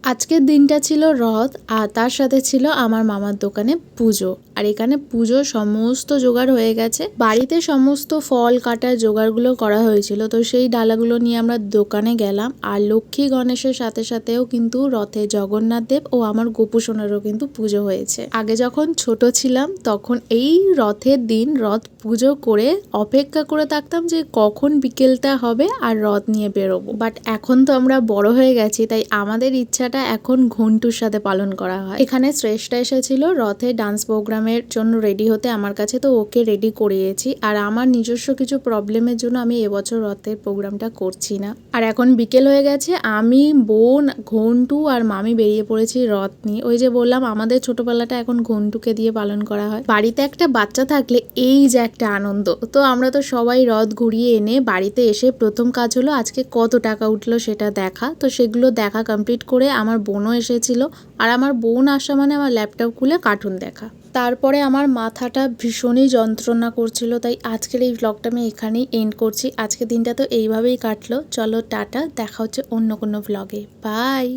আজকের দিনটা ছিল রথ আর তার সাথে ছিল আমার মামার দোকানে পুজো। আর এখানে পুজোর সমস্ত জোগাড় হয়ে গেছে, বাড়িতে সমস্ত ফল কাটার জোগাড়গুলো করা হয়েছিল। তো সেই ডালাগুলো নিয়ে আমরা দোকানে গেলাম। আর লক্ষ্মী গণেশের সাথে সাথেও কিন্তু রথে জগন্নাথ দেব ও আমার গোপু সোনারও কিন্তু পুজো হয়েছে। আগে যখন ছোট ছিলাম তখন এই রথের দিন রথ পুজো করে অপেক্ষা করে থাকতাম যে কখন বিকেলটা হবে আর রথ নিয়ে বেরোবো। বাট এখন তো আমরা বড় হয়ে গেছি, তাই আমাদের ইচ্ছাটা এখন ঘন্টুর সাথে পালন করা হয়। এখানে শ্রেষ্ঠা এসেছিল রথে ডান্স প্রোগ্রামের জন্য রেডি হতে আমার কাছে, তো ওকে রেডি করিয়েছি। আর আমার নিজস্ব কিছু প্রবলেমের জন্য আমি এবছর রথের প্রোগ্রামটা করছি না। আর এখন বিকেল হয়ে গেছে, আমি, বোন, ঘন্টু আর মামি বেরিয়ে পড়েছি রথ নিয়ে। ওই যে বললাম আমাদের ছোটবেলাটা এখন ঘন্টুকে দিয়ে পালন করা হয়। বাড়িতে একটা বাচ্চা থাকলে এই যে একটা আনন্দ। তো আমরা তো সবাই রথ ঘুরিয়ে এনে বাড়িতে এসে প্রথম কাজ হলো আজকে কত টাকা উঠলো সেটা দেখা। তো সেগুলো দেখা কমপ্লিট করে আমার বোনও এসেছিল। আর আমার বোন আসা মানে আমার ল্যাপটপ খুলে কার্টুন দেখা। তারপরে আমার মাথাটা ভীষণই যন্ত্রণা করছিল, তাই আজকের এই ব্লগটা আমি এখানেই এন্ড করছি। আজকের দিনটা তো এইভাবেই কাটলো। চলো টাটা, দেখা হচ্ছে অন্য কোনো ব্লগে। বাই।